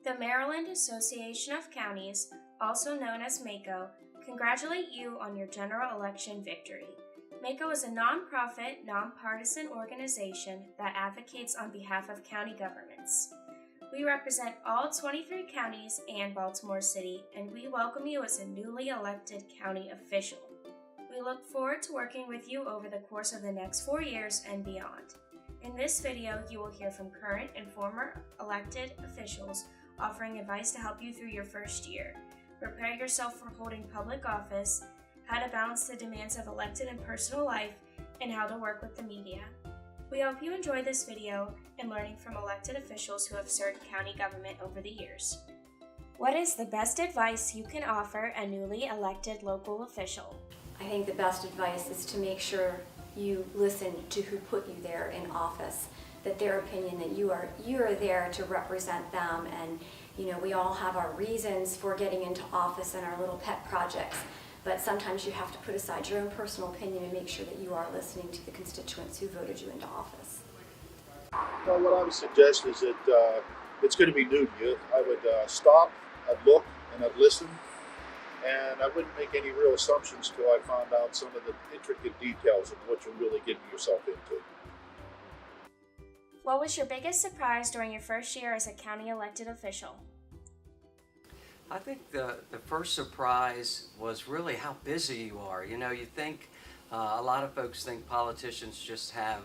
The Maryland Association of Counties, also known as MACo, congratulate you on your general election victory. MACo is a nonprofit, nonpartisan organization that advocates on behalf of county governments. We represent all 23 counties and Baltimore City, and we welcome you as a newly elected county official. We look forward to working with you over the course of the next 4 years and beyond. In this video, you will hear from current and former elected officials offering advice to help you through your first year. Prepare yourself for holding public office, how to balance the demands of elected and personal life, and how to work with the media. We hope you enjoy this video and learning from elected officials who have served county government over the years. What is the best advice you can offer a newly elected local official? I think the best advice is to make sure you listen to who put you there in office, that their opinion, that you are there to represent them. And we all have our reasons for getting into office and our little pet projects, but sometimes you have to put aside your own personal opinion and make sure that you are listening to the constituents who voted you into office. Well, what I would suggest is that it's going to be new to you. I would stop, I'd look, and I'd listen, and I wouldn't make any real assumptions till I found out some of the intricate details of what you're really getting yourself into. What was your biggest surprise during your first year as a county elected official? I think the first surprise was really how busy you are. You think, a lot of folks think politicians just have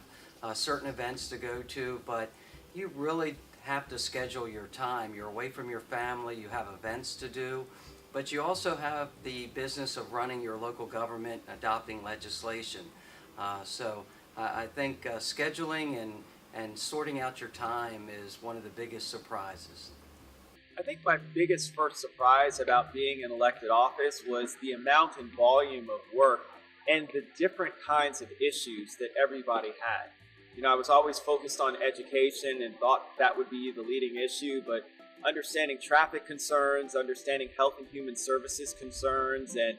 certain events to go to, but you really have to schedule your time. You're away from your family, you have events to do, but you also have the business of running your local government, adopting legislation. So I think scheduling and sorting out your time is one of the biggest surprises. I think my biggest first surprise about being in elected office was the amount and volume of work and the different kinds of issues that everybody had. I was always focused on education and thought that would be the leading issue, but understanding traffic concerns, understanding health and human services concerns, and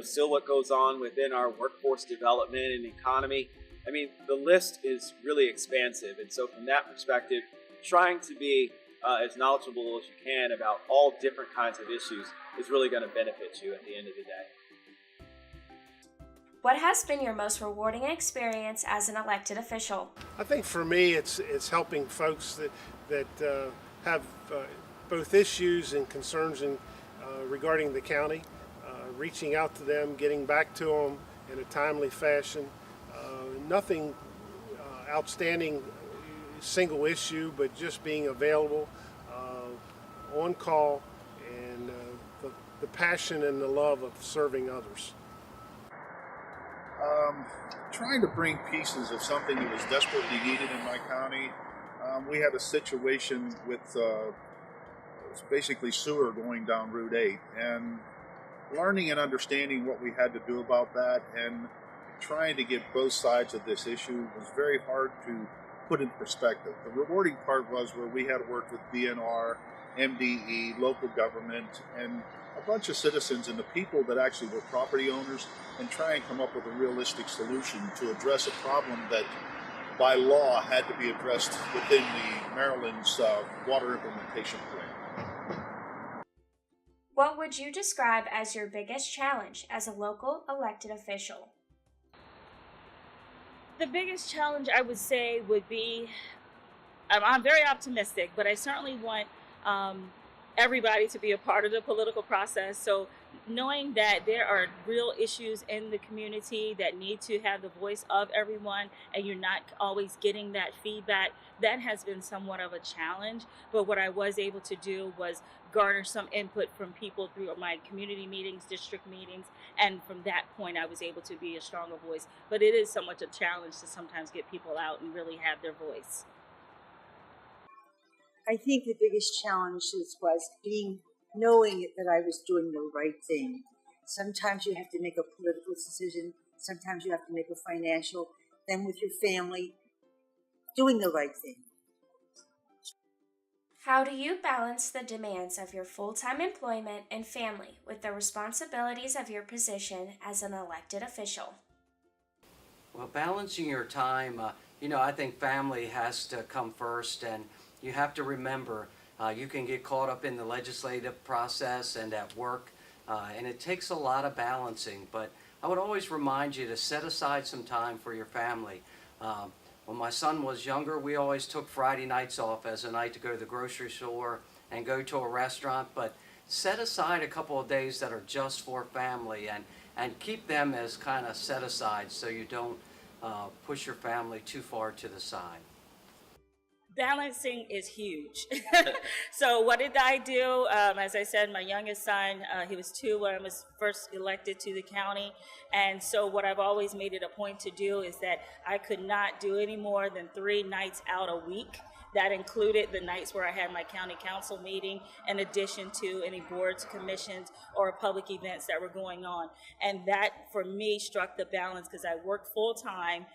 still what goes on within our workforce development and economy. The list is really expansive, and so from that perspective, trying to be as knowledgeable as you can about all different kinds of issues is really going to benefit you at the end of the day. What has been your most rewarding experience as an elected official? I think for me it's helping folks that have both issues and concerns regarding the county, reaching out to them, getting back to them in a timely fashion. Nothing outstanding single issue, but just being available, on call, and the passion and the love of serving others. Trying to bring pieces of something that was desperately needed in my county. We had a situation with basically sewer going down Route 8, and learning and understanding what we had to do about that and trying to get both sides of this issue was very hard to put in perspective. The rewarding part was where we had worked with DNR, MDE, local government, and a bunch of citizens and the people that actually were property owners, and try and come up with a realistic solution to address a problem that by law had to be addressed within the Maryland's water implementation plan. What would you describe as your biggest challenge as a local elected official? The biggest challenge I would say would be, I'm very optimistic, but I certainly want everybody to be a part of the political process. So knowing that there are real issues in the community that need to have the voice of everyone, and you're not always getting that feedback, that has been somewhat of a challenge. But what I was able to do was garner some input from people through my community meetings, district meetings, and from that point I was able to be a stronger voice. But it is somewhat a challenge to sometimes get people out and really have their voice. I think the biggest challenge was knowing that I was doing the right thing. Sometimes you have to make a political decision. Sometimes you have to make a financial. Then with your family, doing the right thing. How do you balance the demands of your full-time employment and family with the responsibilities of your position as an elected official? Well, balancing your time, I think family has to come first, and you have to remember You can get caught up in the legislative process and at work, and it takes a lot of balancing. But I would always remind you to set aside some time for your family. When my son was younger, we always took Friday nights off as a night to go to the grocery store and go to a restaurant, but set aside a couple of days that are just for family, and keep them as kind of set aside so you don't push your family too far to the side. Balancing is huge. So what did I do? As I said, my youngest son, he was 2 when I was first elected to the county. And so what I've always made it a point to do is that I could not do any more than 3 nights out a week. That included the nights where I had my county council meeting, in addition to any boards, commissions, or public events that were going on. And that, for me, struck the balance because I worked full-time,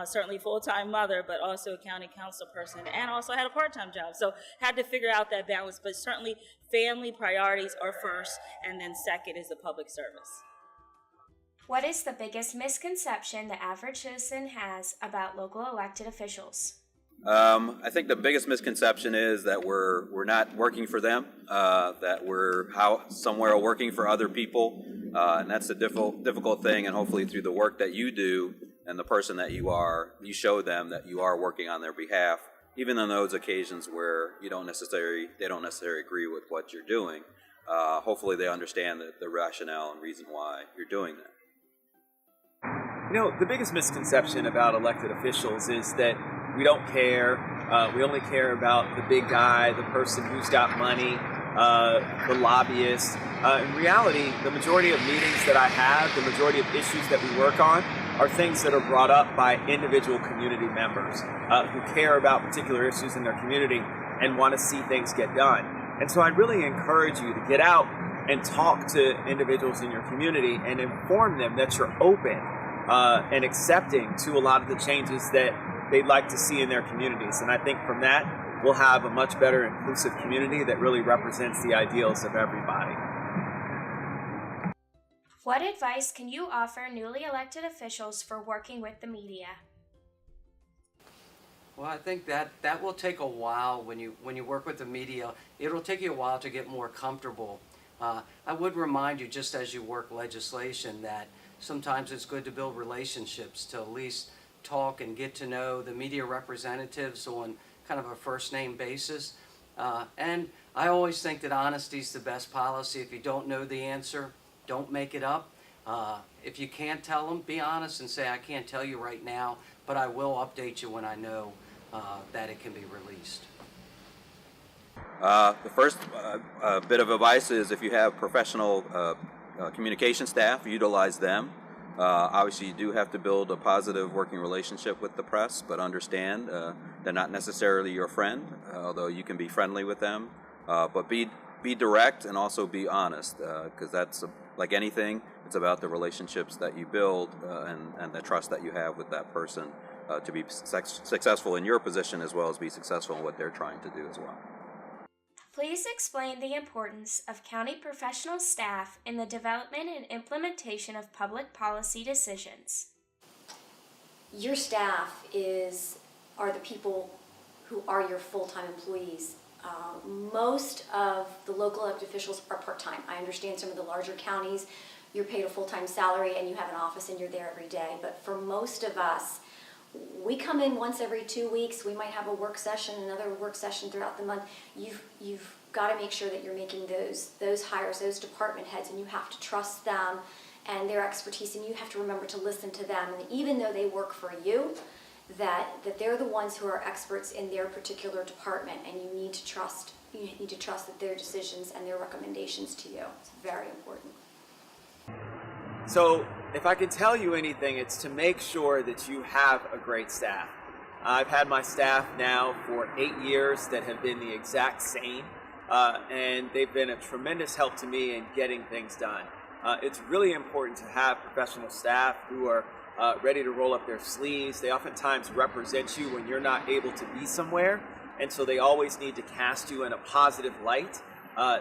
certainly full-time mother, but also a county council person, and also had a part-time job. So had to figure out that balance, but certainly family priorities are first, and then second is the public service. What is the biggest misconception the average citizen has about local elected officials? I think the biggest misconception is that we're not working for them, that we're somewhere working for other people, and that's a difficult thing. And hopefully, through the work that you do and the person that you are, you show them that you are working on their behalf, even on those occasions where they don't necessarily agree with what you're doing. Hopefully, they understand the rationale and reason why you're doing that. You know, the biggest misconception about elected officials is that we don't care. We only care about the big guy, the person who's got money, the lobbyist. In reality, the majority of meetings that I have, the majority of issues that we work on, are things that are brought up by individual community members who care about particular issues in their community and want to see things get done. And so I'd really encourage you to get out and talk to individuals in your community and inform them that you're open and accepting to a lot of the changes that they'd like to see in their communities. And I think from that, we'll have a much better inclusive community that really represents the ideals of everybody. What advice can you offer newly elected officials for working with the media? Well, I think that will take a while when you work with the media. It'll take you a while to get more comfortable. I would remind you, just as you work legislation, that sometimes it's good to build relationships, to at least talk and get to know the media representatives on kind of a first name basis. And I always think that honesty is the best policy. If you don't know the answer, don't make it up. If you can't tell them, be honest and say, I can't tell you right now, but I will update you when I know that it can be released. The first bit of advice is, if you have professional communication staff, utilize them. Obviously, you do have to build a positive working relationship with the press, but understand they're not necessarily your friend, although you can be friendly with them. But be direct and also be honest, because that's like anything. It's about the relationships that you build and the trust that you have with that person to be successful in your position, as well as be successful in what they're trying to do as well. Please explain the importance of county professional staff in the development and implementation of public policy decisions. Your staff are the people who are your full-time employees. Most of the local elected officials are part-time. I understand some of the larger counties, you're paid a full-time salary and you have an office and you're there every day. But for most of us, we come in once every 2 weeks. We might have a work session, another work session throughout the month. You've got to make sure that you're making those hires, those department heads, and you have to trust them and their expertise, and you have to remember to listen to them. And even though they work for you, that they're the ones who are experts in their particular department, and you need to trust that their decisions and their recommendations to you. It's very important. So if I can tell you anything, it's to make sure that you have a great staff. I've had my staff now for 8 years that have been the exact same, and they've been a tremendous help to me in getting things done. It's really important to have professional staff who are ready to roll up their sleeves. They oftentimes represent you when you're not able to be somewhere, and so they always need to cast you in a positive light.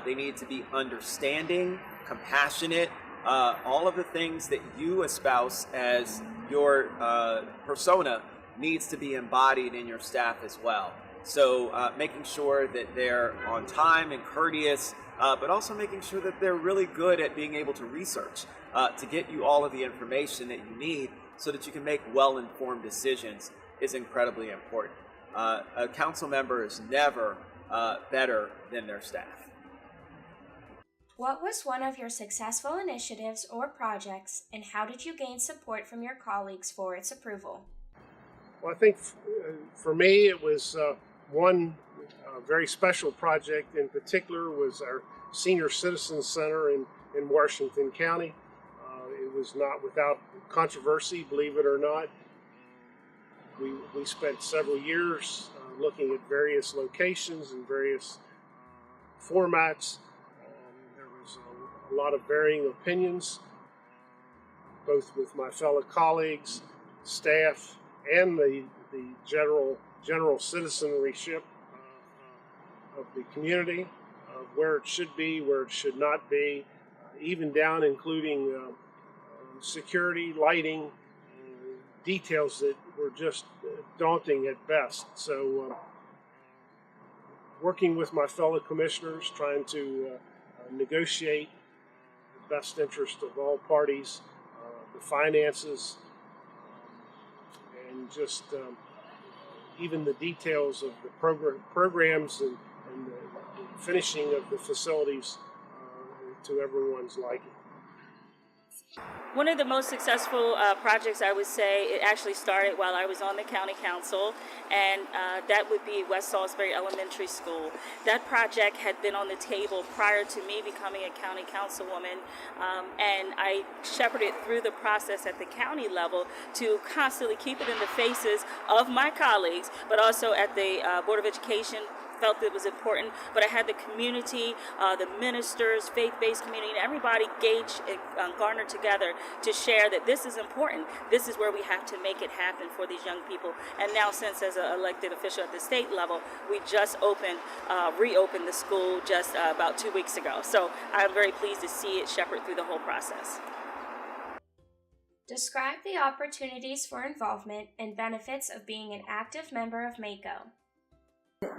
They need to be understanding, compassionate, all of the things that you espouse as your persona needs to be embodied in your staff as well. So making sure that they're on time and courteous, but also making sure that they're really good at being able to research to get you all of the information that you need so that you can make well-informed decisions is incredibly important. A council member is never better than their staff. What was one of your successful initiatives or projects, and how did you gain support from your colleagues for its approval? Well, I think for me it was one very special project in particular was our Senior Citizens Center in Washington County. It was not without controversy, believe it or not. We spent several years looking at various locations and various formats. There was a lot of varying opinions, both with my fellow colleagues, staff, and the general citizenryship of the community, of where it should be, where it should not be, even down including security, lighting, details that were just daunting at best. So working with my fellow commissioners, trying to negotiate the best interest of all parties, the finances, and just even the details of the programs and the finishing of the facilities to everyone's liking. One of the most successful projects, I would say, it actually started while I was on the county council, and that would be West Salisbury Elementary School. That project had been on the table prior to me becoming a county councilwoman, and I shepherded through the process at the county level to constantly keep it in the faces of my colleagues, but also at the Board of Education. Felt it was important, but I had the community, the ministers, faith-based community, and everybody engaged and garnered together to share that this is important. This is where we have to make it happen for these young people. And now, since as an elected official at the state level, we just reopened the school just about 2 weeks ago. So I'm very pleased to see it shepherd through the whole process. Describe the opportunities for involvement and benefits of being an active member of MACO.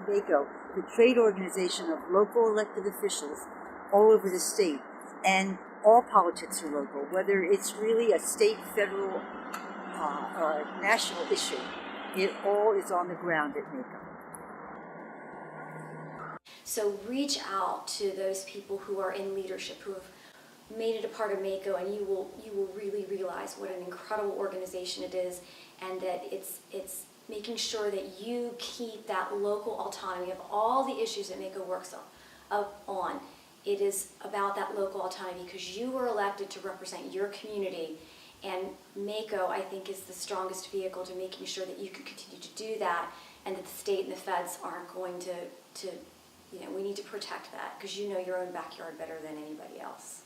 MACO, the trade organization of local elected officials all over the state, and all politics are local, whether it's really a state, federal, or national issue. It all is on the ground at MACO. So reach out to those people who are in leadership, who have made it a part of MACO, and you will really realize what an incredible organization it is, and that it's making sure that you keep that local autonomy of all the issues that MACO works on. It is about that local autonomy because you were elected to represent your community, and MACO, I think, is the strongest vehicle to making sure that you can continue to do that, and that the state and the feds aren't going to we need to protect that because you know your own backyard better than anybody else.